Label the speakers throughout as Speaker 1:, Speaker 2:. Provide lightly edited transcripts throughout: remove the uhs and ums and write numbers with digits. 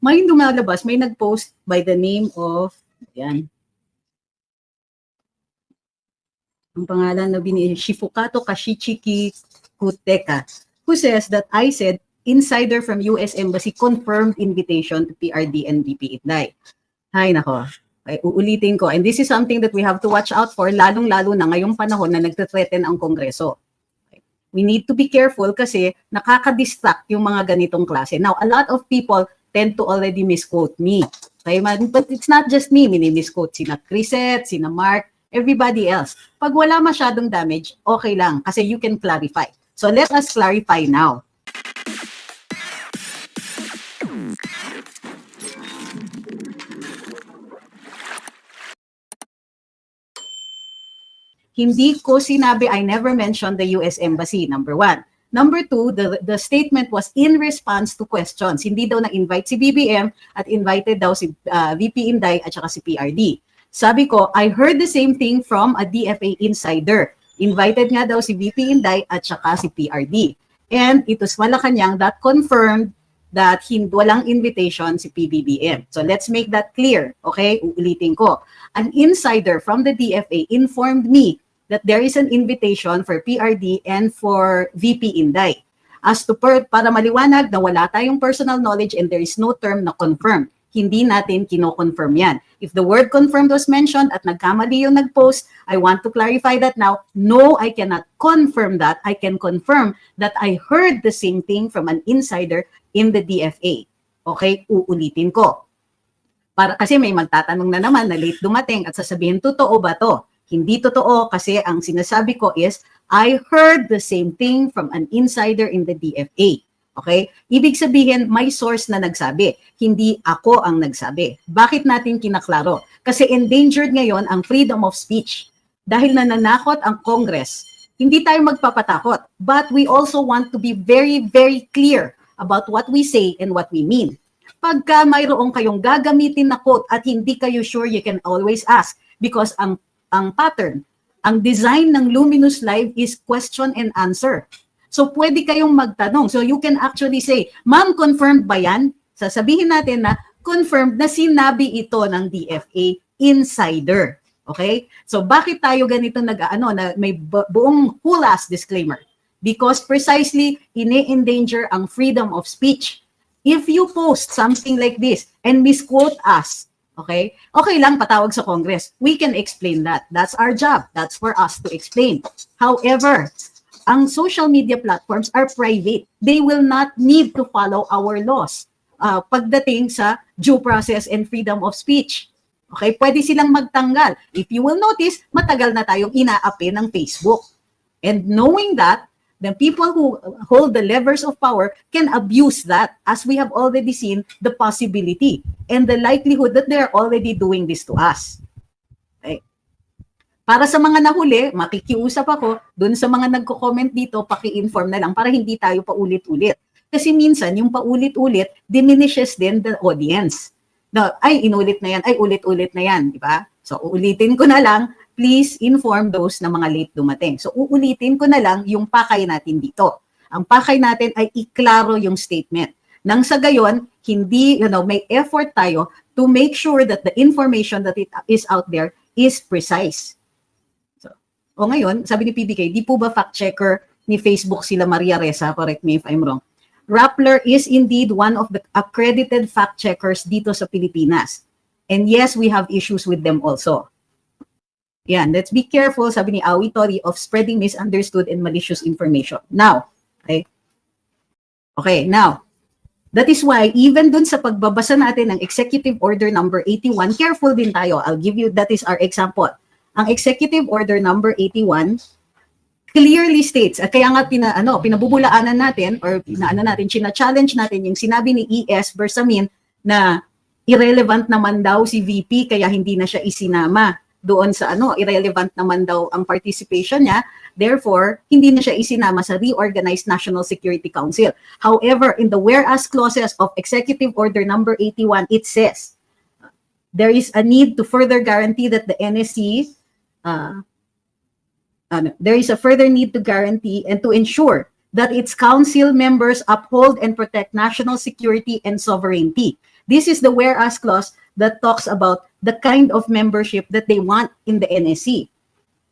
Speaker 1: may lumalabas, may nag-post by the name of, yan, ang pangalan na Shifukato Kashichiki Kuteka, who says that I said, insider from US Embassy confirmed invitation to PRD and VP Inday. Hay nako. Okay, uulitin ko. And this is something that we have to watch out for, lalong-lalo na ngayong panahon na nagte-threaten ang Kongreso. Okay. We need to be careful kasi nakaka-distract yung mga ganitong klase. Now, a lot of people tend to already misquote me. Okay, but it's not just me. Misquote sina Chrisette, sina Mark, everybody else. Pag wala masyadong damage, okay lang kasi you can clarify. So let us clarify now. Hindi ko sinabi, I never mentioned the US Embassy, number one. Number two, the statement was in response to questions. Hindi daw na-invite si BBM at invited daw si VP Inday at saka si PRD. Sabi ko, I heard the same thing from a DFA insider. Invited nga daw si VP Inday at saka si PRD. And it was Malacanang that confirmed that walang invitation si PBBM. So let's make that clear, okay? Uulitin ko. An insider from the DFA informed me that there is an invitation for PRD and for VP Inday. As to para maliwanag na wala tayong personal knowledge and there is no term na confirm. Hindi natin kino-confirm yan. If the word confirmed was mentioned at nagkamali yung nag-post, I want to clarify that now. No, I cannot confirm that. I can confirm that I heard the same thing from an insider in the DFA. Okay, uulitin ko. Kasi may magtatanong na naman na late dumating at sasabihin, totoo ba to? Hindi totoo kasi ang sinasabi ko is, I heard the same thing from an insider in the DFA. Okay? Ibig sabihin, may source na nagsabi. Hindi ako ang nagsabi. Bakit natin kinaklaro? Kasi endangered ngayon ang freedom of speech. Dahil nananakot ang Congress, hindi tayo magpapatakot. But we also want to be very, very clear about what we say and what we mean. Pagka mayroong kayong gagamitin na quote at hindi kayo sure, you can always ask. Because ang pattern, ang design ng Luminous Live is question and answer. So pwede kayong magtanong. So you can actually say, ma'am, confirmed ba yan? Sasabihin natin na confirmed na sinabi ito ng DFA insider. Okay? So bakit tayo ganito na may buong hulas disclaimer? Because precisely ini-endanger ang freedom of speech. If you post something like this and misquote us, okay lang patawag sa Congress. We can explain that. That's our job. That's for us to explain. However, ang social media platforms are private. They will not need to follow our laws pagdating sa due process and freedom of speech. Okay, pwede silang magtanggal. If you will notice, matagal na tayong inaapi ng Facebook. And knowing that, the people who hold the levers of power can abuse that, as we have already seen the possibility and the likelihood that they're already doing this to us. Okay. Para sa mga nahuli, makikiusap ako, dun sa mga nagko-comment dito, paki-inform na lang para hindi tayo paulit-ulit. Kasi minsan, yung paulit-ulit, diminishes din the audience. Na, ay, inulit na yan, ay, ulit-ulit na yan, di ba? So, uulitin ko na lang, please inform those na mga late dumating. So, uulitin ko na lang yung pakay natin dito. Ang pakay natin ay iklaro yung statement. Nang sa gayon, hindi, may effort tayo to make sure that the information that it is out there is precise. So, ngayon, sabi ni PBK, di po ba fact-checker ni Facebook sila Maria Ressa? Correct me if I'm wrong. Rappler is indeed one of the accredited fact-checkers dito sa Pilipinas. And yes, we have issues with them also. Yan, let's be careful, sabi ni Awi Tori, of spreading misunderstood and malicious information. Now, okay, now, that is why even dun sa pagbabasa natin ng Executive Order number 81, careful din tayo. I'll give you, that is our example. Ang Executive Order number 81 clearly states, kaya nga pinabubulaanan natin or china-challenge natin yung sinabi ni ES Bersamin na irrelevant naman daw si VP kaya hindi na siya isinama doon sa irrelevant naman daw ang participation niya, therefore, hindi na siya isinama sa Reorganized National Security Council. However, in the whereas clauses of Executive Order number 81, it says, there is a need to further guarantee that the NSC, there is a further need to guarantee and to ensure that its council members uphold and protect national security and sovereignty. This is the whereas clause that talks about the kind of membership that they want in the NSC.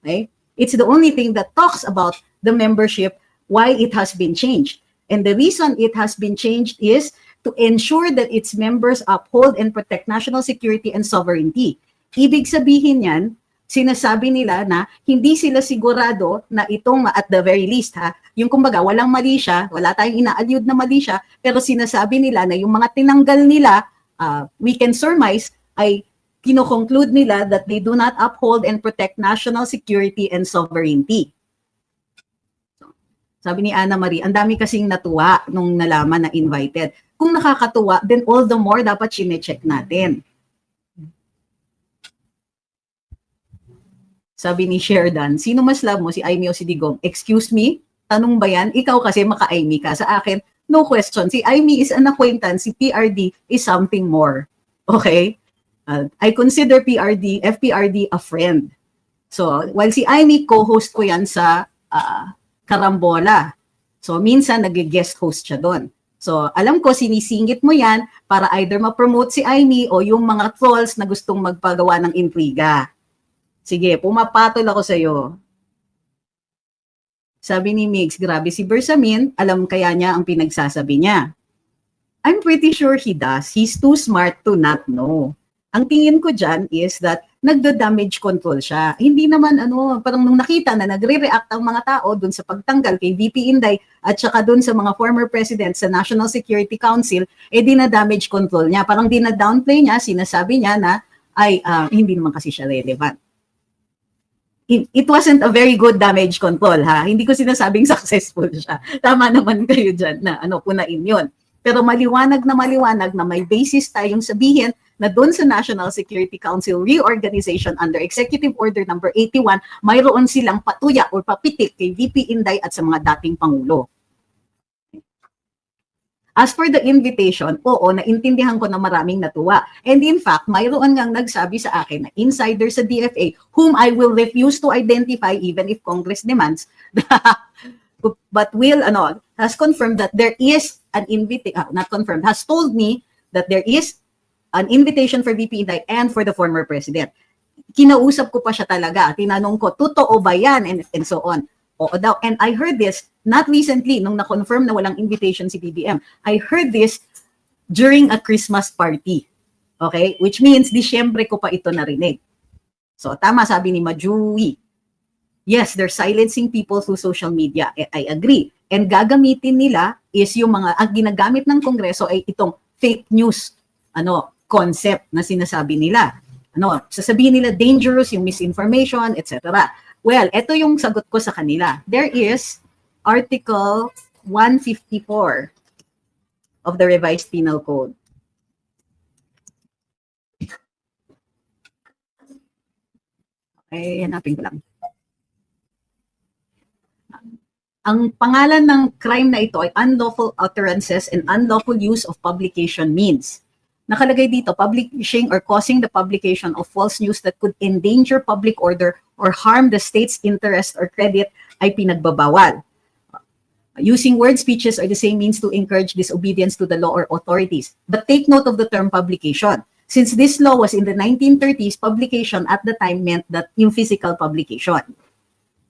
Speaker 1: Okay? It's the only thing that talks about the membership, why it has been changed. And the reason it has been changed is to ensure that its members uphold and protect national security and sovereignty. Ibig sabihin yan, sinasabi nila na hindi sila sigurado na itong at the very least yung kumbaga walang mali siya, wala tayong inaalyud na mali siya, pero sinasabi nila na yung mga tinanggal nila, we can surmise, ay kino-conclude nila that they do not uphold and protect national security and sovereignty. Sabi ni Ana Marie, ang dami kasing natuwa nung nalaman na invited. Kung nakakatuwa, then all the more dapat chine-check natin. Sabi ni Sheridan, sino mas love mo, si Aimee o si Digong? Excuse me? Tanong ba yan? Ikaw kasi maka-Aimee ka. Sa akin, no question. Si Aimee is an acquaintance, si PRD is something more. Okay? I consider FPRD a friend. So, while si Aimee, co-host ko yan sa Karambola. So, minsan nag-guest host siya doon. So, alam ko, sinisingit mo yan para either ma-promote si Aimee o yung mga trolls na gustong magpagawa ng intriga. Sige, pumapatol ako sa'yo. Sabi ni Migs, grabe si Bersamin, alam kaya niya ang pinagsasabi niya. I'm pretty sure he does. He's too smart to not know. Ang tingin ko dyan is that nagda-damage control siya. Hindi naman parang nung nakita na nagre-react ang mga tao dun sa pagtanggal kay VP Inday at saka dun sa mga former presidents sa National Security Council, dinadamage control niya. Parang dinadownplay niya, sinasabi niya na ay hindi naman kasi siya relevant. It wasn't a very good damage control, ha? Hindi ko sinasabing successful siya. Tama naman kayo dyan na punain yun. Pero maliwanag na may basis tayong sabihin na doon sa National Security Council reorganization under Executive Order number 81, mayroon silang patuya o papitik kay VP Inday at sa mga dating Pangulo. As for the invitation, oo, naintindihan ko na maraming natuwa. And in fact, mayroon ngang nagsabi sa akin na insider sa DFA, whom I will refuse to identify even if Congress demands, but has confirmed that there is an invitation, not confirmed, has told me that there is an invitation for VP Inday and for the former president. Kinausap ko pa siya talaga. Tinanong ko, totoo ba yan? And so on. Oo daw. And I heard this, not recently, nung na-confirm na walang invitation si BBM. I heard this during a Christmas party. Okay? Which means, Disyembre ko pa ito narinig. So, tama sabi ni Majui. Yes, they're silencing people through social media. I agree. And gagamitin nila is yung mga, ang ginagamit ng Kongreso ay itong fake news concept na sinasabi nila. Sasabihin nila dangerous, yung misinformation, etc. Well, ito yung sagot ko sa kanila. There is Article 154 of the Revised Penal Code. Okay, hanapin ko lang. Ang pangalan ng crime na ito ay unlawful utterances and unlawful use of publication means. Nakalagay dito, publishing or causing the publication of false news that could endanger public order or harm the state's interest or credit ay pinagbabawal. Using word speeches are the same means to encourage disobedience to the law or authorities. But take note of the term publication. Since this law was in the 1930s, publication at the time meant that yung physical publication.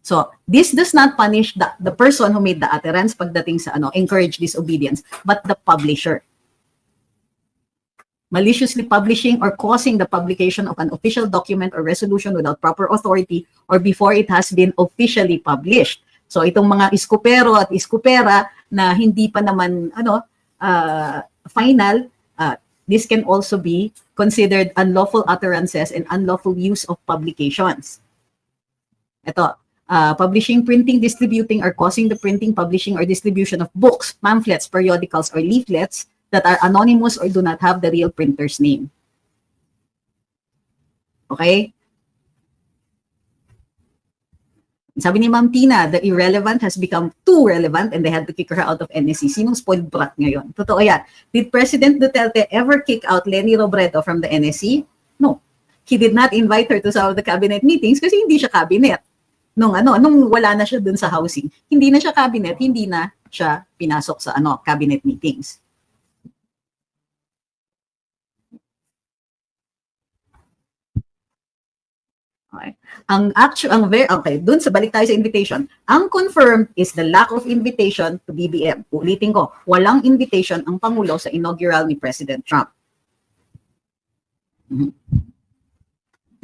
Speaker 1: So, this does not punish the person who made the utterance pagdating sa encourage disobedience, but the publisher. Maliciously publishing or causing the publication of an official document or resolution without proper authority or before it has been officially published. So itong mga iskupero at iskupera na hindi pa naman final, this can also be considered unlawful utterances and unlawful use of publications. Ito, publishing, printing, distributing, or causing the printing, publishing, or distribution of books, pamphlets, periodicals, or leaflets that are anonymous or do not have the real printer's name. Okay? Sabi ni Ma'am Tina, the irrelevant has become too relevant and they had to kick her out of NSC. Sinong spoiled brat ngayon? Totoo yan. Did President Duterte ever kick out Leni Robredo from the NSC? No. He did not invite her to some of the cabinet meetings kasi hindi siya cabinet. Nung wala na siya dun sa housing, hindi na siya cabinet, hindi na siya pinasok sa cabinet meetings. Okay. Okay, dun sa balik tayo sa invitation. Ang confirmed is the lack of invitation to BBM. Ulitin ko, walang invitation ang Pangulo sa inaugural ni President Trump.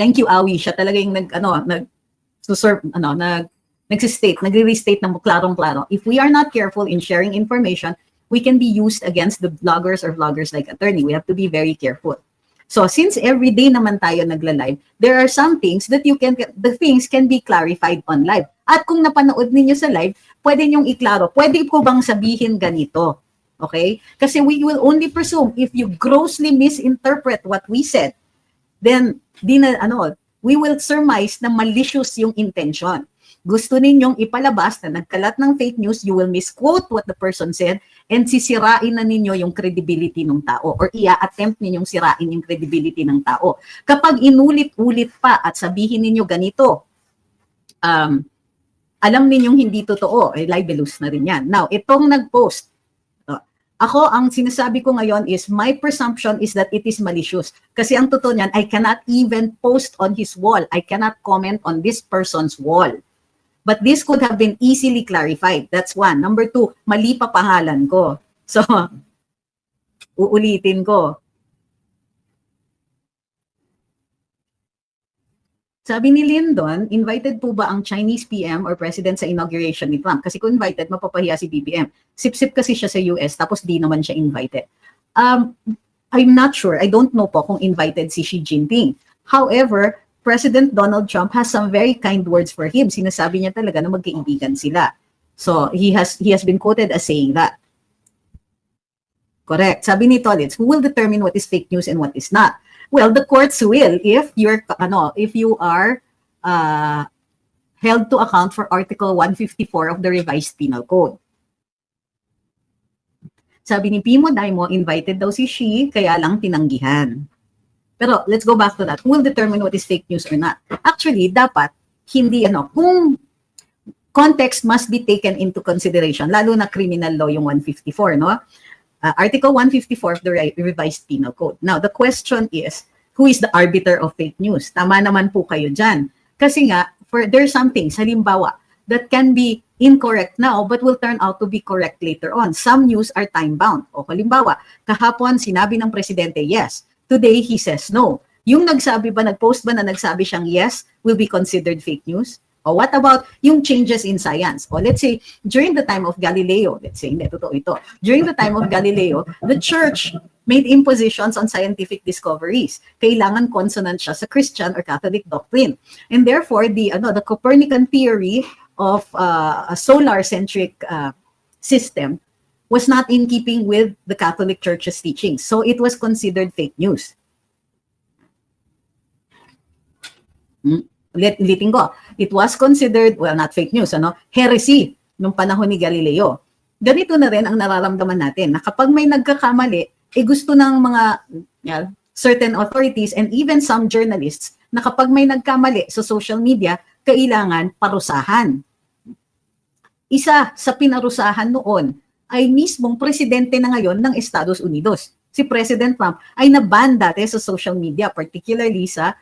Speaker 1: Thank you, Awi. Siya talaga yung nagre-restate ng klarong-klaro. If we are not careful in sharing information, we can be used against the bloggers or vloggers like attorney. We have to be very careful. So since every day naman tayo nagla-live, there are some things that the things can be clarified on live. At kung napanood ninyo sa live, pwede nyong iklaro, pwede ko bang sabihin ganito? Okay? Kasi we will only presume if you grossly misinterpret what we said, then we will surmise na malicious yung intention. Gusto ninyong ipalabas na nagkalat ng fake news, you will misquote what the person said and sisirain na ninyo yung credibility ng tao or ia-attempt ninyong sirain yung credibility ng tao. Kapag inulit-ulit pa at sabihin ninyo ganito, alam ninyong hindi totoo, libelous na rin yan. Now, itong nag-post, ako, ang sinasabi ko ngayon is my presumption is that it is malicious. Kasi ang totoo niyan, I cannot even post on his wall. I cannot comment on this person's wall. But this could have been easily clarified. That's one. Number two, mali pa pangalan ko. So, uulitin ko. Sabi ni Lyndon, invited po ba ang Chinese PM or President sa inauguration ni Trump? Kasi kung invited, mapapahiya si BBM. Sip-sip kasi siya sa US, tapos di naman siya invited. I'm not sure. I don't know po kung invited si Xi Jinping. However, President Donald Trump has some very kind words for him. Sinasabi niya talaga na magkaibigan sila. So, he has been quoted as saying that. Correct. Sabi ni Tolitz, who will determine what is fake news and what is not? Well, the courts will if you are held to account for Article 154 of the Revised Penal Code. Sabi ni Pimo Daimo, invited daw si Xi, kaya lang tinanggihan. Pero let's go back to that. Who will determine what is fake news or not? Actually, dapat hindi kung context must be taken into consideration, lalo na criminal law yung 154, no? Article 154 of the Revised Penal Code. Now, the question is, who is the arbiter of fake news? Tama naman po kayo dyan. Kasi nga, there are some things, halimbawa, that can be incorrect now but will turn out to be correct later on. Some news are time-bound. O halimbawa, kahapon sinabi ng presidente, yes. Today, he says no. Yung nag-post ba na nagsabi siyang yes will be considered fake news? O what about yung changes in science? O let's say, during the time of Galileo, hindi, totoo ito. During the time of Galileo, the church made impositions on scientific discoveries. Kailangan consonant siya sa Christian or Catholic doctrine. And therefore, the Copernican theory of a solar-centric system was not in keeping with the Catholic Church's teachings. So it was considered fake news. Ulitin ko, it was considered, well, not fake news, heresy nung panahon ni Galileo. Ganito na rin ang nararamdaman natin na kapag may nagkakamali, gusto ng mga certain authorities and even some journalists na kapag may nagkamali sa social media, kailangan parusahan. Isa sa pinarusahan noon ay mismong presidente na ngayon ng Estados Unidos. Si President Trump ay naban dati sa social media, particularly sa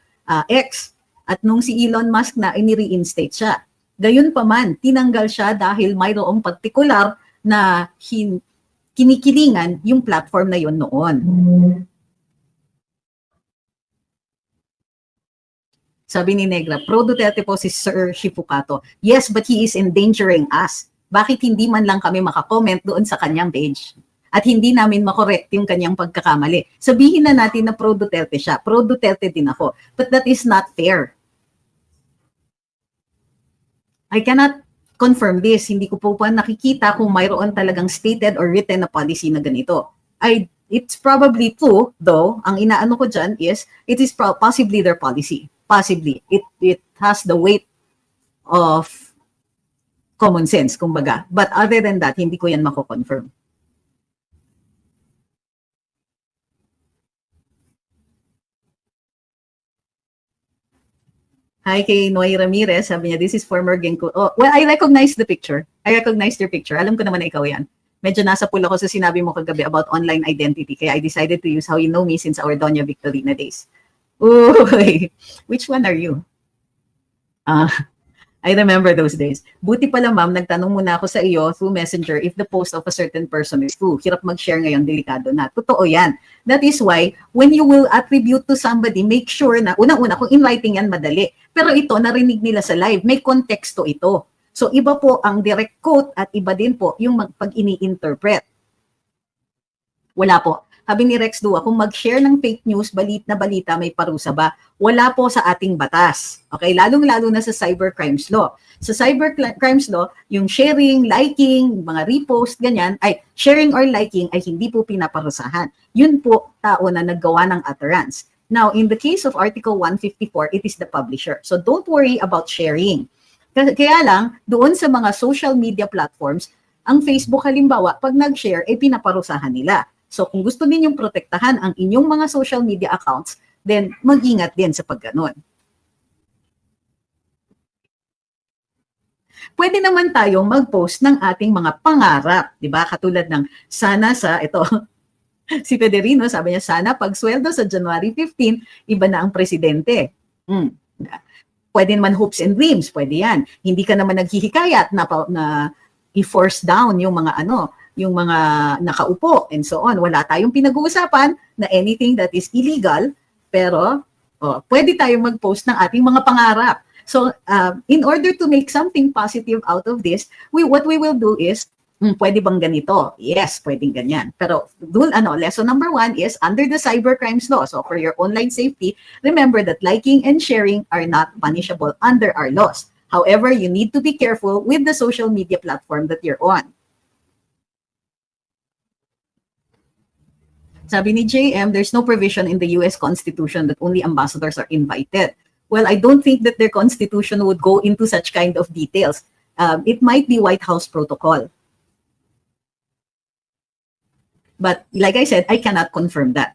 Speaker 1: X. At nung si Elon Musk na ini-reinstate siya. Gayunpaman, tinanggal siya dahil mayroong partikular na kinikilingan yung platform na yon noon. Sabi ni Negra, pro-Duterte po si Sir Shifukato. Yes, but he is endangering us. Bakit hindi man lang kami makakomment doon sa kanyang page? At hindi namin makorekt yung kanyang pagkakamali. Sabihin na natin na pro-Duterte siya. Pro-Duterte din ako. But that is not fair. I cannot confirm this. Hindi ko po nakikita kung mayroon talagang stated or written na policy na ganito. It's probably true, though. Ang inaano ko dyan is, it is possibly their policy. Possibly. It has the weight of common sense, kumbaga. But other than that, hindi ko yan mako-confirm. Hi kay Noy Ramirez, sabi niya, this is former Genco. Oh, well, I recognize the picture. I recognize your picture. Alam ko naman na ikaw yan. Medyo nasa pool ako sa sinabi mo kagabi about online identity. Kaya I decided to use how you know me since our Doña Victorina days. Uy, which one are you? Ah, I remember those days. Buti pala ma'am, nagtanong muna ako sa iyo through Messenger if the post of a certain person is true. Hirap mag-share ngayon, delikado na. Totoo yan. That is why, when you will attribute to somebody, make sure na, unang-una, kung in writing yan, madali. Pero ito, narinig nila sa live. May konteksto ito. So, iba po ang direct quote at iba din po yung pag ini-interpret. Wala po. Sabi ni Rex Dua, kung mag-share ng fake news, balita, may parusa ba? Wala po sa ating batas. Okay? Lalong-lalo na sa cybercrimes law. Sa cybercrimes law, yung sharing, liking, mga repost, ganyan, ay sharing or liking ay hindi po pinaparusahan. Yun po tao na naggawa ng utterance. Now, in the case of Article 154, it is the publisher. So don't worry about sharing. Kaya lang, doon sa mga social media platforms, ang Facebook halimbawa, pag nag-share, ay pinaparusahan nila. So kung gusto ninyong protektahan ang inyong mga social media accounts, then mag-ingat din sa pagganon. Pwede naman tayong mag-post ng ating mga pangarap, di ba? Katulad ng sana sa ito, si Federino, sabi niya, sana pag sweldo sa January 15, iba na ang presidente. Pwede naman hopes and dreams, pwede yan. Hindi ka naman naghihikayat na i-force down yung mga yung mga nakaupo and so on. Wala tayong pinag-uusapan na anything that is illegal, pero pwede tayong mag-post ng ating mga pangarap. So, in order to make something positive out of this, what we will do is, pwede bang ganito? Yes, pwedeng ganyan. Pero, lesson number 1 is under the cybercrimes law. So, for your online safety, remember that liking and sharing are not punishable under our laws. However, you need to be careful with the social media platform that you're on. Sabi ni JM, there's no provision in the US Constitution that only ambassadors are invited. Well, I don't think that their constitution would go into such kind of details. It might be White House protocol. But like I said, I cannot confirm that.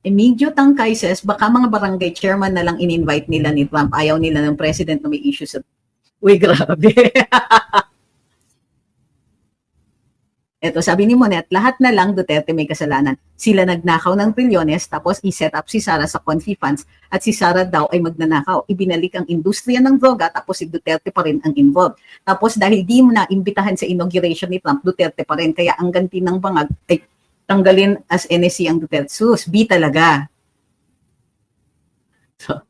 Speaker 1: Emilio Tangkay says, baka mga barangay chairman na lang in-invite nila ni Trump. Ayaw nila ng president na may issues sa... Uy, grabe. Ito, sabi ni Monet, lahat na lang Duterte may kasalanan. Sila nagnakaw ng trilyones, tapos i-set up si Sara sa Confi Funds, at si Sara daw ay magnanakaw. Ibinalik ang industriya ng droga, tapos si Duterte pa rin ang involved. Tapos dahil di mo na imbitahan sa inauguration ni Trump, Duterte pa rin. Kaya ang ganti ng bangag ay tanggalin as NSC ang Duterte. Sus, B talaga. So,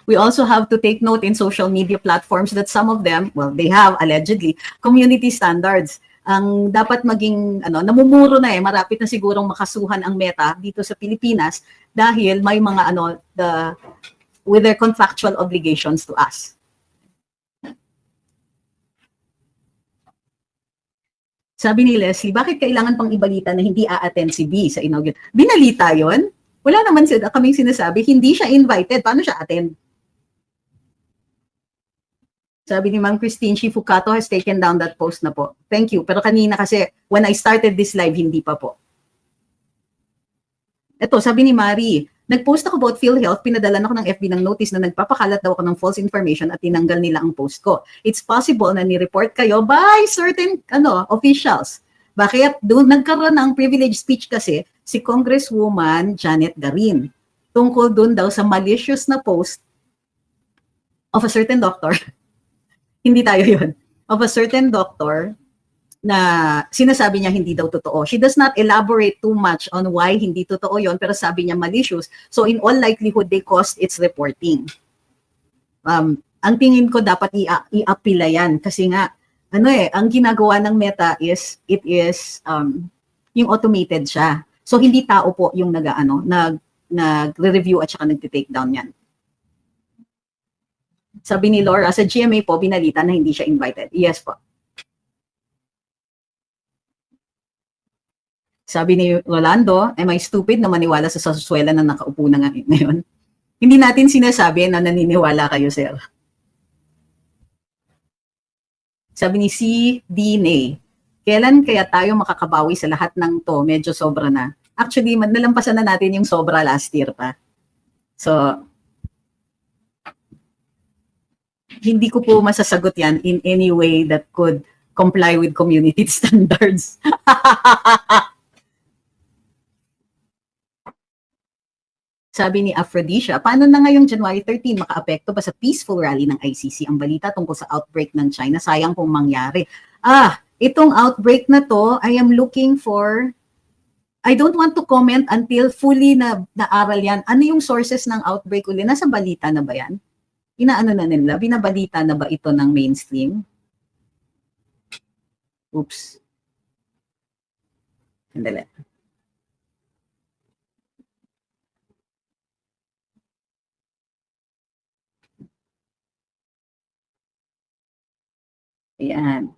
Speaker 1: we also have to take note in social media platforms that some of them, well, they have allegedly community standards. Ang dapat maging namumuro na marapit na sigurong makasuhan ang Meta dito sa Pilipinas dahil may mga with their contractual obligations to us. Sabi ni Leslie, bakit kailangan pang ibalita na hindi a-attend si B sa inauguration? Binalita yon? Wala naman kaming sinasabi, hindi siya invited. Paano siya attend? Sabi ni Ma'am Christine, Shifukato has taken down that post na po. Thank you. Pero kanina kasi, when I started this live, hindi pa po. Ito, sabi ni Marie, nag-post ako about PhilHealth, pinadala ako ng FB ng notice na nagpapakalat daw ako ng false information at tinanggal nila ang post ko. It's possible na ni-report kayo by certain officials. Bakit? Doon nagkaroon ng privilege speech kasi si Congresswoman Janet Garin. Tungkol doon daw sa malicious na post of a certain doctor. Hindi tayo yun. Of a certain doctor na sinasabi niya hindi daw totoo. She does not elaborate too much on why hindi totoo yon, pero sabi niya malicious. So in all likelihood, they caused its reporting. Ang tingin ko dapat i-apila yan kasi nga, ang ginagawa ng Meta is, it is, yung automated siya. So hindi tao po yung nag-review at saka nag-take down yan. Sabi ni Laura, sa GMA po, binalita na hindi siya invited. Yes po. Sabi ni Rolando, am I stupid na maniwala sa saswela na nakaupo na ngayon? Hindi natin sinasabi na naniniwala kayo, sir. Sabi ni C. Dine, kailan kaya tayo makakabawi sa lahat ng to? Medyo sobra na. Actually, nalampasan na natin yung sobra last year pa. So, hindi ko po masasagot yan in any way that could comply with community standards. Sabi ni Aphrodisia, paano na ngayong January 13 makaapekto ba sa peaceful rally ng ICC ang balita tungkol sa outbreak ng China? Sayang kung mangyari. Itong outbreak na to, I am looking for, I don't want to comment until fully na naaral yan. Ano yung sources ng outbreak uli? Nasa balita na ba yan? Inaano na nila? Binabalita na ba ito ng mainstream? Oops. Sandali. Ayan.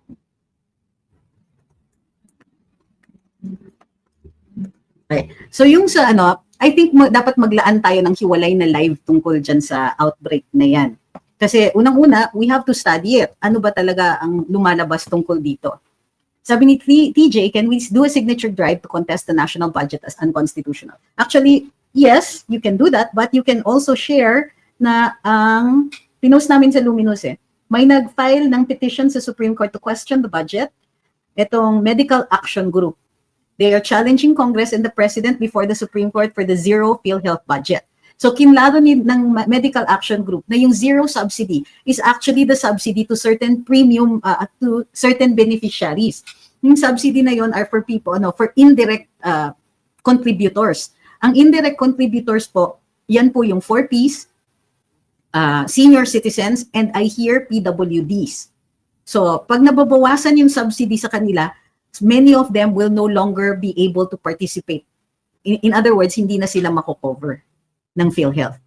Speaker 1: Okay. So yung sa I think dapat maglaan tayo ng hiwalay na live tungkol dyan sa outbreak na yan. Kasi unang-una, we have to study it. Ano ba talaga ang lumalabas tungkol dito? Sabi ni TJ, can we do a signature drive to contest the national budget as unconstitutional? Actually, yes, you can do that, but you can also share na ang pinost namin sa Luminous may nag-file ng petition sa Supreme Court to question the budget. Itong Medical Action Group. They are challenging Congress and the President before the Supreme Court for the zero PhilHealth budget. So kinlaro ng Medical Action Group na yung zero subsidy is actually the subsidy to certain premium, to certain beneficiaries. Yung subsidy na yon are for people, for indirect contributors. Ang indirect contributors po, yan po yung 4Ps, senior citizens, and I hear PWDs. So pag nababawasan yung subsidy sa kanila, many of them will no longer be able to participate. In other words, hindi na sila mako-cover ng PhilHealth.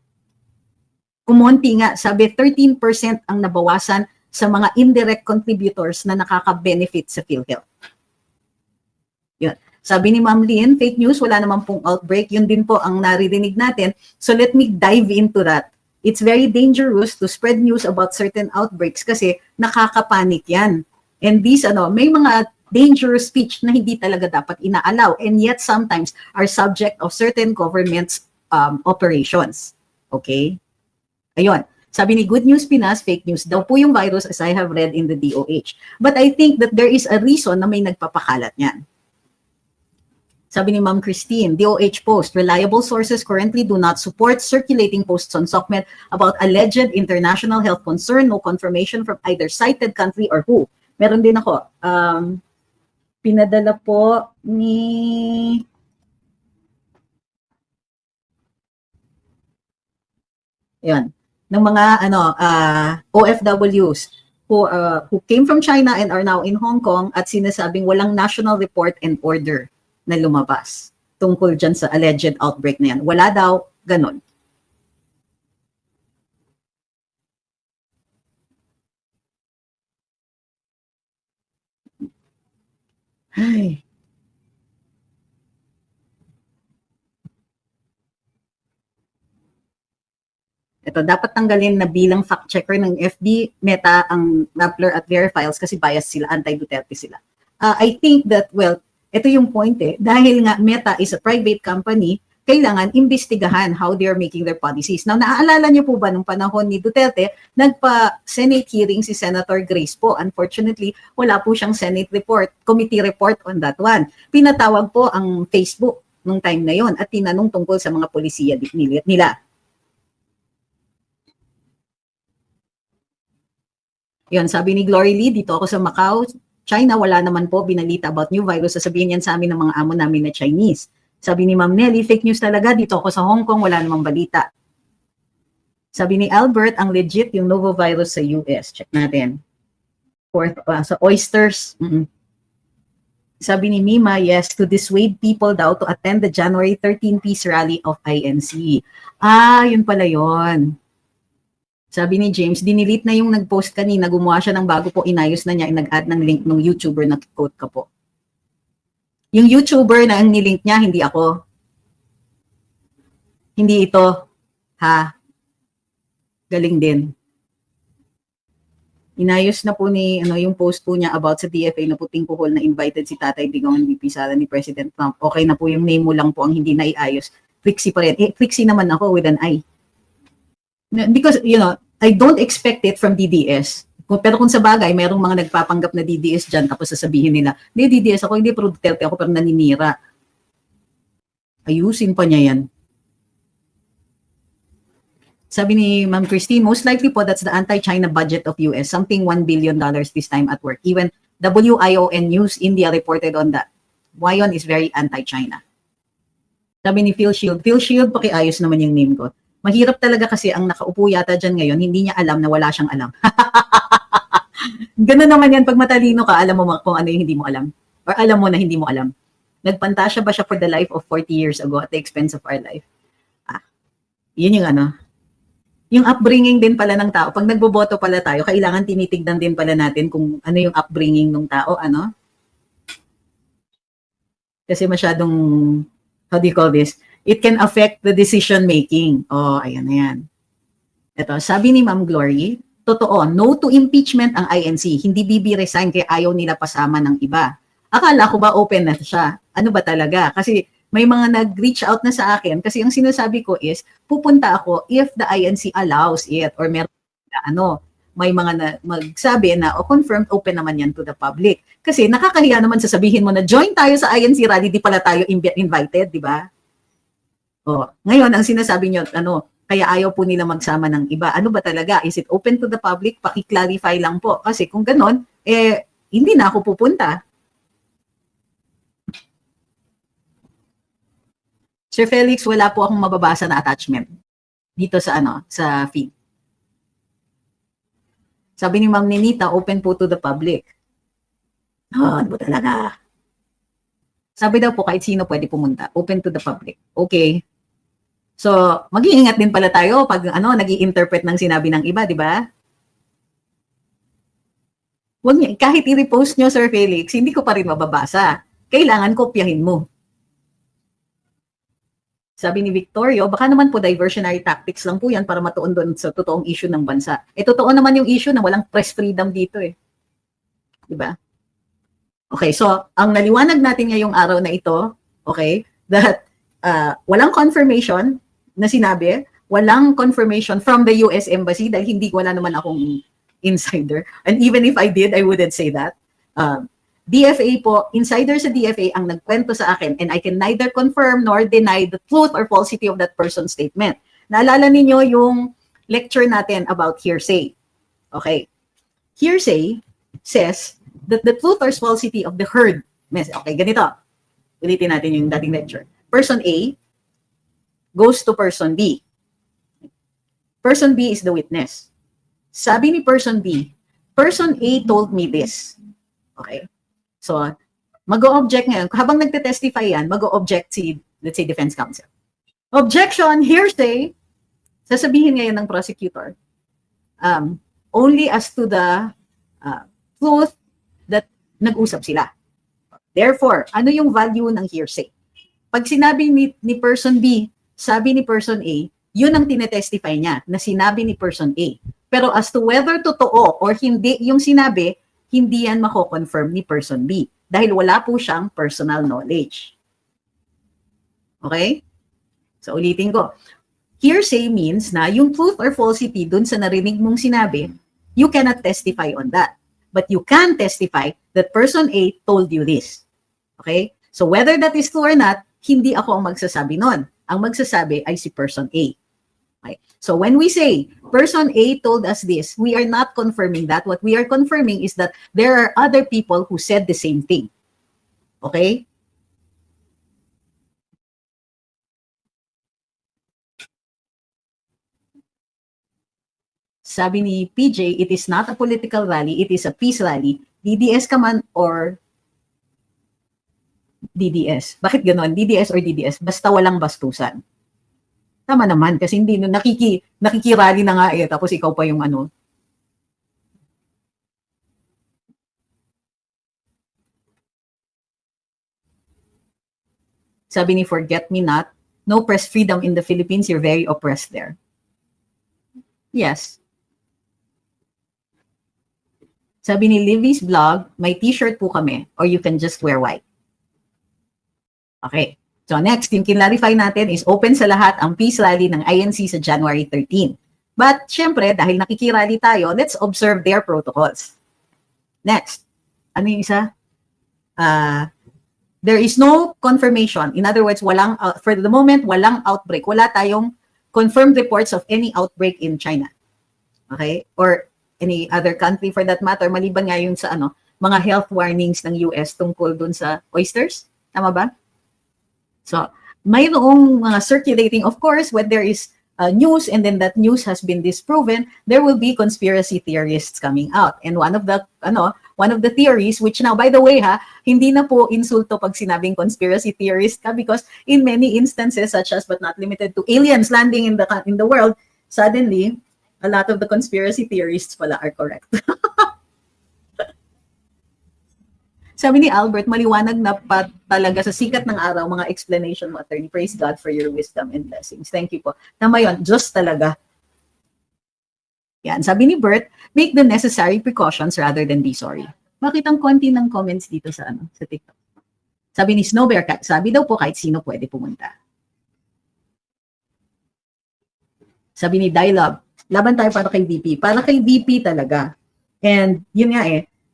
Speaker 1: Kumonti nga, sabi 13% ang nabawasan sa mga indirect contributors na nakaka-benefit sa PhilHealth. Yun. Sabi ni Ma'am Lynn, fake news, wala naman pong outbreak. Yun din po ang naririnig natin. So let me dive into that. It's very dangerous to spread news about certain outbreaks kasi nakakapanik yan. And these, may mga dangerous speech na hindi talaga dapat inaalaw and yet sometimes are subject of certain government's operations. Okay? Ayun. Sabi ni Good News Pinas, fake news daw po yung virus as I have read in the DOH. But I think that there is a reason na may nagpapakalat niyan. Sabi ni Ma'am Christine, DOH post, reliable sources currently do not support circulating posts on SOCMED about alleged international health concern, no confirmation from either cited country or who. Meron din ako, pinadala po ni yan ng mga OFWs who came from China and are now in Hong Kong at sinasabing walang national report and order na lumabas tungkol dyan sa alleged outbreak na yan. Wala daw, ganon. Ay. Ito, dapat tanggalin na bilang fact-checker ng FB, Meta ang Rappler at Verifiles kasi biased sila, anti-Duterte sila. I think that, well, ito yung point dahil nga Meta is a private company, kailangan imbestigahan how they are making their policies. Now, naaalala niyo po ba nung panahon ni Duterte, nagpa-Senate hearing si Senator Grace po. Unfortunately, wala po siyang Senate report, committee report on that one. Pinatawag po ang Facebook nung time na yon at tinanong tungkol sa mga polisiya nila. Yun, sabi ni Glory Lee, dito ako sa Macau, China, wala naman po binalita about new virus. Sasabihin yan sa amin ng mga amo namin na Chinese. Sabi ni Ma'am Nelly, fake news talaga, dito ako sa Hong Kong, wala namang balita. Sabi ni Albert, ang legit yung novo virus sa US. Check natin. Fourth, sa oysters. Sabi ni Mima, yes, to dissuade people daw to attend the January 13 peace rally of INC. Yun pala yun. Sabi ni James, dinilit na yung nag-post kanina, gumawa siya ng bago po, inayos na niya, nag-add ng link ng YouTuber na quote ka po. Yung YouTuber na ang nilink niya, hindi ako. Hindi ito. Ha? Galing din. Inayos na po ni, yung post po niya about sa DFA na puting kuhol na invited si Tatay Digong ng VP Sara ni President Trump. Okay na po yung name mo lang po ang hindi naiayos. Trixie pa rin. Trixie naman ako with an I. Because, I don't expect it from DDS. Pero kung sa bagay, mayroong mga nagpapanggap na DDS dyan, tapos sasabihin nila, hindi DDS ako, hindi pro Duterte ako, pero naninira. Ayusin pa niya yan. Sabi ni Ma'am Christine, most likely po that's the anti-China budget of US, something $1 billion this time at work. Even WION News India reported on that. Wyon is very anti-China. Sabi ni Phil Shield, pakiayos naman yung name ko. Mahirap talaga kasi ang nakaupo yata dyan ngayon, hindi niya alam na wala siyang alam. Ganun naman yan, pag matalino ka, alam mo kung ano yung hindi mo alam. Or alam mo na hindi mo alam. Nagpantasya ba siya for the life of 40 years ago at the expense of our life? Yun yung ano. Yung upbringing din pala ng tao. Pag nagboboto pala tayo, kailangan tinitignan din pala natin kung ano yung upbringing ng tao, ano? Kasi masyadong, how do you call this? It can affect the decision making. Oh, ayan na yan. Ito, sabi ni Ma'am Glory, totoo, no to impeachment ang INC. Hindi BB resign kaya ayaw nila pasama ng iba. Akala ko ba open na siya? Ano ba talaga? Kasi may mga nag-reach out na sa akin kasi ang sinasabi ko is, pupunta ako if the INC allows it or meron na may mga magsabi na confirmed open naman yan to the public. Kasi nakakahiya naman sasabihin mo na join tayo sa INC rally, di pala tayo invited, di ba? Ngayon, ang sinasabi nyo, kaya ayaw po nila magsama ng iba. Ano ba talaga? Is it open to the public? Paki-clarify lang po. Kasi kung ganon, hindi na ako pupunta. Sir Felix, wala po akong mababasa na attachment dito sa sa feed. Sabi ni Ma'am Ninita, open po to the public. Ano ba talaga? Sabi daw po kahit sino pwede pumunta. Open to the public. Okay. So, mag-iingat din pala tayo pag nag-i-interpret ng sinabi ng iba, di ba? Wag niya, kahit i-repost nyo, Sir Felix, hindi ko pa rin mababasa. Kailangan kopyahin mo. Sabi ni Victorio, baka naman po diversionary tactics lang po yan para matuon doon sa totoong issue ng bansa. Totoo naman yung issue na walang press freedom dito eh. Di ba? Okay, so ang naliwanag natin ngayong araw na ito, okay, that walang confirmation na sinabi, walang confirmation from the US Embassy dahil wala naman akong insider. And even if I did, I wouldn't say that. DFA po, insider sa DFA ang nagkwento sa akin and I can neither confirm nor deny the truth or falsity of that person's statement. Naalala ninyo yung lecture natin about hearsay. Okay. Hearsay says that the truth or falsity of the heard. Okay, ganito. Ulitin natin yung dating lecture. Person A goes to person B. Person B is the witness. Sabi ni person B, person A told me this. Okay. So, mag-o-object ngayon. Habang nagte-testify yan, mag-o-object si, let's say, defense counsel. Objection, hearsay, sasabihin ngayon ng prosecutor, only as to the truth that nag-usap sila. Therefore, ano yung value ng hearsay? Pag sinabi ni person B, sabi ni person A, yun ang tinetestify niya na sinabi ni person A. Pero as to whether totoo or hindi yung sinabi, hindi yan mako-confirm ni person B dahil wala po siyang personal knowledge. Okay? So ulitin ko. Hearsay means na yung truth or falsity dun sa narinig mong sinabi, you cannot testify on that. But you can testify that person A told you this. Okay? So whether that is true or not, hindi ako ang magsasabi nun. Ang magsasabi ay si person A. Okay? So when we say, person A told us this, we are not confirming that. What we are confirming is that there are other people who said the same thing. Okay? Sabi ni PJ, it is not a political rally, it is a peace rally. DDS ka man or DDS. Bakit ganon? DDS or DDS? Basta walang bastusan. Tama naman, kasi hindi, nakikirally na nga tapos ikaw pa yung Sabi ni Forget Me Not, no press freedom in the Philippines, you're very oppressed there. Yes. Sabi ni Livy's blog, may t-shirt po kami, or you can just wear white. Okay. So next, yung kinlarify natin is open sa lahat ang peace rally ng INC sa January 13. But syempre, dahil nakikirally tayo, let's observe their protocols. Next. Ano yung isa? There is no confirmation. In other words, for the moment, walang outbreak. Wala tayong confirmed reports of any outbreak in China. Okay? Or any other country for that matter, maliban nga yun sa mga health warnings ng US tungkol dun sa oysters. Tama ba? So, mayroong mga circulating, of course, when there is news and then that news has been disproven, there will be conspiracy theorists coming out. And one of the theories, which now, by the way, hindi na po insulto pag sinabing conspiracy theorist ka, because in many instances, such as but not limited to aliens landing in the world, suddenly, a lot of the conspiracy theorists pala are correct. Sabi ni Albert, maliwanag na pa talaga sa sikat ng araw, mga explanation mo, attorney. Praise God for your wisdom and blessings. Thank you po. Tama yun, Diyos talaga. Yan, sabi ni Bert, make the necessary precautions rather than be sorry. Bakit ang konti ng comments dito sa TikTok? Sabi ni Snow Bear Cat, sabi daw po kahit sino pwede pumunta. Sabi ni Dialogue, laban tayo para kay VP. Para kay VP talaga. And yun nga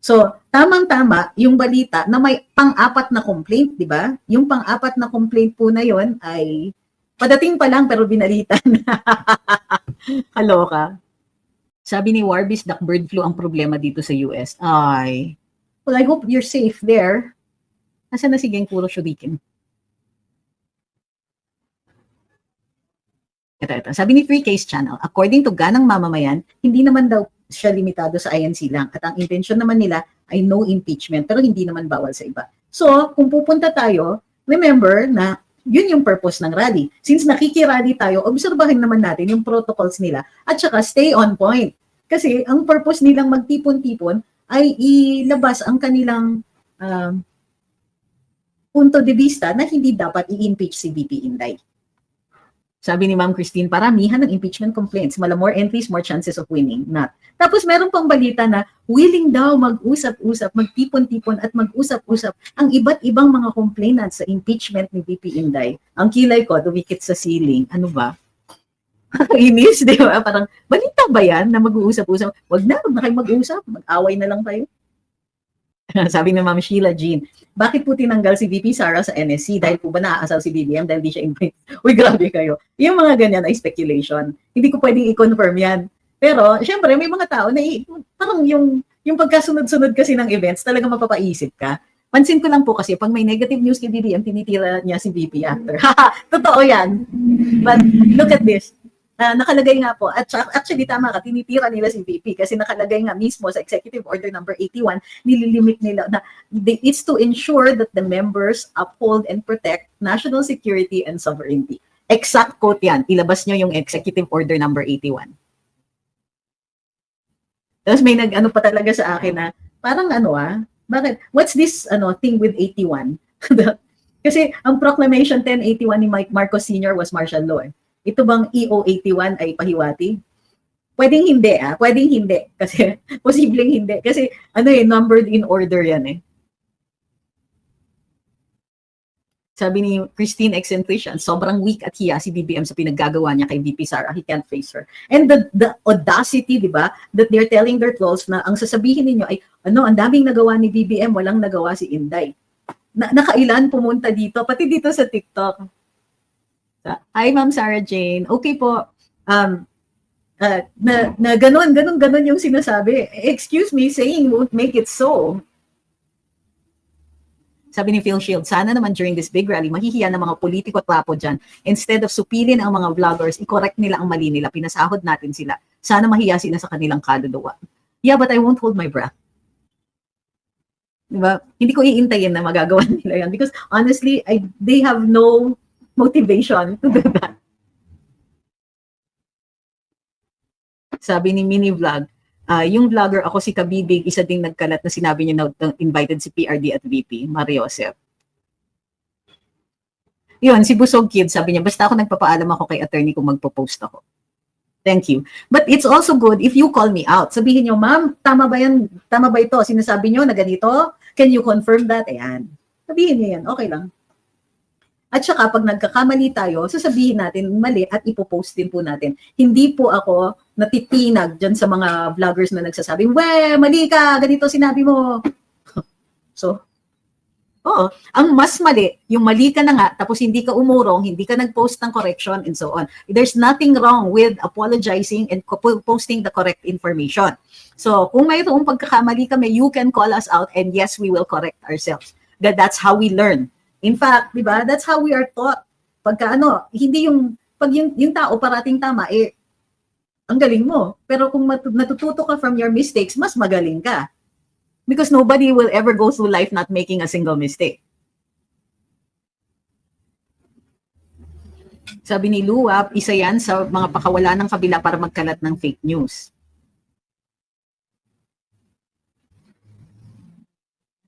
Speaker 1: So, tamang-tama yung balita na may pang-apat na complaint, di ba? Yung pang-apat na complaint po na yon ay padating pa lang pero binalitan na. Kaloka. Sabi ni Warbis, bird flu ang problema dito sa US. Ay, well, I hope you're safe there. Nasaan na si Geng Puro Shuriken? Ito. Sabi ni Free Case Channel, according to ganang mamamayan, hindi naman daw siya limitado sa INC lang. At ang intention naman nila ay no impeachment, pero hindi naman bawal sa iba. So, kung pupunta tayo, remember na yun yung purpose ng rally. Since nakikirally tayo, obserbahin naman natin yung protocols nila at saka stay on point. Kasi ang purpose nilang magtipon-tipon ay ilabas ang kanilang punto de vista na hindi dapat i-impeach si VP Inday. Sabi ni Ma'am Christine, paramihan ng impeachment complaints. More entries, more chances of winning. Not. Tapos meron pang balita na willing daw mag-usap-usap, magtipon-tipon at mag-usap-usap ang iba't ibang mga complainants sa impeachment ni VP Inday. Ang kilay ko, dumikit sa ceiling. Ano ba? Inis, di ba? Parang, balita ba yan na mag-uusap-usap? Wag na kayo mag-usap. Mag-away na lang tayo. Sabi ni Ma'am Sheila Jean, bakit po tinanggal si VP Sara sa NSC? Dahil po ba naaasal si BBM dahil di siya invite? Uy, grabe kayo. Yung mga ganyan ay speculation. Hindi ko pwedeng i-confirm yan. Pero, syempre, may mga tao na parang yung pagkasunod-sunod kasi ng events, talaga mapapaisip ka. Pansin ko lang po kasi, pag may negative news kay BBM, tinitira niya si VP after. Totoo yan. But look at this. Nakalagay nga po, at actually tama ka, tinitira nila si VP kasi nakalagay nga mismo sa Executive Order number 81, nililimit nila na it's to ensure that the members uphold and protect national security and sovereignty. Exact quote yan. Ilabas nyo yung Executive Order number 81. Tapos may nag-ano pa talaga sa akin na, parang bakit? What's this thing with 81? Kasi ang Proclamation 1081 ni Mike Marcos Sr. was martial law. Ito bang EO81 ay pahiwati? Pwedeng hindi, Pwedeng hindi. Kasi, posibleng hindi. Kasi, numbered in order yan Sabi ni Christine Eccentrician, sobrang weak at hiya si BBM sa pinaggagawa niya kay VP Sara. He can't face her. And the audacity, di ba, that they're telling their trolls na ang sasabihin ninyo ay, ang daming nagawa ni BBM, walang nagawa si Inday. Nakailan pumunta dito, pati dito sa TikTok. Hi, Ma'am Sarah Jane. Okay po. Na ganun yung sinasabi. Excuse me, saying won't make it so. Sabi ni Phil Shield, sana naman during this big rally, mahihiya ng mga politiko at tapo dyan. Instead of supilin ang mga vloggers, i-correct nila ang mali nila. Pinasahod natin sila. Sana mahiya sila sa kanilang kaluluwa. Yeah, but I won't hold my breath. Diba? Hindi ko iintayin na magagawa nila yan. Because honestly, they have no motivation to do that. Sabi ni Mini Vlog, yung vlogger ako si Kabibig, isa ding nagkalat na sinabi niya na invited si PRD at VP, Mario Joseph. Yun, si Busog Kid, sabi niya, basta ako nagpapaalam ako kay attorney kung magpo-post ako. Thank you. But it's also good if you call me out. Sabihin niyo, ma'am, tama ba yan? Tama ba ito? Sinasabi niyo na ganito? Can you confirm that? Ayan. Sabihin niyo yan. Okay lang. At saka pag nagkakamali tayo, sasabihin natin mali at ipopost din po natin. Hindi po ako natitinag dyan sa mga vloggers na nagsasabing, mali ka, ganito sinabi mo. So, Oo, ang mas mali, yung mali ka na nga, tapos hindi ka umurong, hindi ka nag-post ng correction, and so on. There's nothing wrong with apologizing and posting the correct information. So, kung mayroong pagkakamali kami, you can call us out, and yes, we will correct ourselves. That's how we learn. In fact, di ba, that's how we are taught. Pagka hindi yung, pag yung tao parating tama, ang galing mo. Pero kung natututo ka from your mistakes, mas magaling ka. Because nobody will ever go through life not making a single mistake. Sabi ni Luwap, isa yan sa mga pakawala ng kabila para magkalat ng fake news.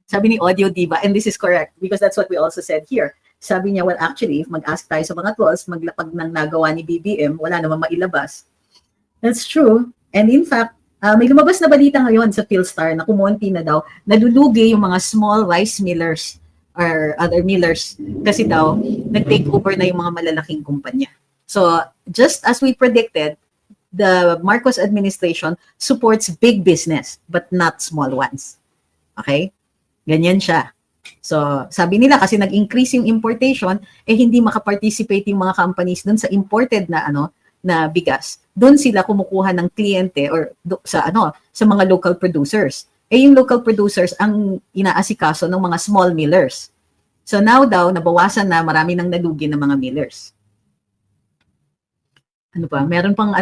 Speaker 1: Sabi ni Audio Diva, and this is correct because that's what we also said here. Sabi niya, well actually, if mag-ask tayo sa mga trolls, maglapag ng nagawa ni BBM, wala naman mailabas. That's true. And in fact, may lumabas na balita ngayon sa Philstar na kumonti na daw, nalulugi yung mga small rice millers or other millers kasi daw nag-take over na yung mga malalaking kumpanya. So, just as we predicted, the Marcos administration supports big business but not small ones. Okay? Ganyan siya. So, sabi nila kasi nag-increase yung importation, hindi makaparticipate yung mga companies dun sa imported na na bigas. Doon sila kumukuha ng kliyente or sa mga local producers. Yung local producers ang inaasikaso ng mga small millers. So now daw nabawasan na, marami nang nalugi ng mga millers. Ano pa? Meron pang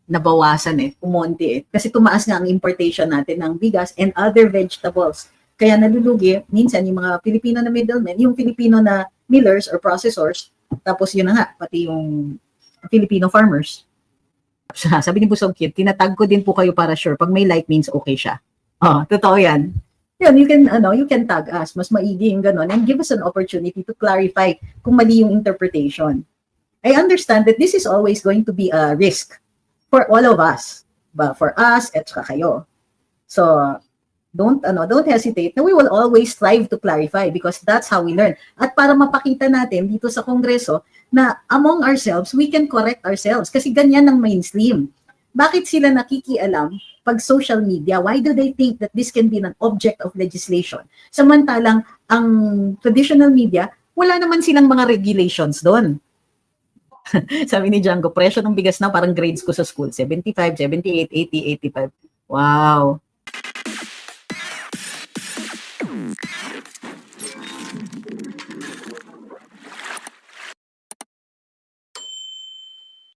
Speaker 1: nabawasan umonti kasi tumaas nga ang importation natin ng bigas and other vegetables. Kaya nalulugi minsan yung mga Pilipino na middlemen, yung Filipino na millers or processors. Tapos yun na nga, pati yung Filipino farmers. Sabi ni Busog Kid, tinatag ko din po kayo para sure. Pag may like means okay siya. Totoo yan. Yan, you can tag us. Mas maigi yung ganun and give us an opportunity to clarify kung mali yung interpretation. I understand that this is always going to be a risk for all of us. But for us at saka kayo. So, don't hesitate. We will always strive to clarify because that's how we learn. At para mapakita natin dito sa Kongreso na among ourselves, we can correct ourselves kasi ganyan ang mainstream. Bakit sila nakikialam pag social media? Why do they think that this can be an object of legislation? Samantalang ang traditional media, wala naman silang mga regulations doon. Sabi ni Django, presyo ng bigas na parang grades ko sa school, 75, 78, 80, 85. Wow.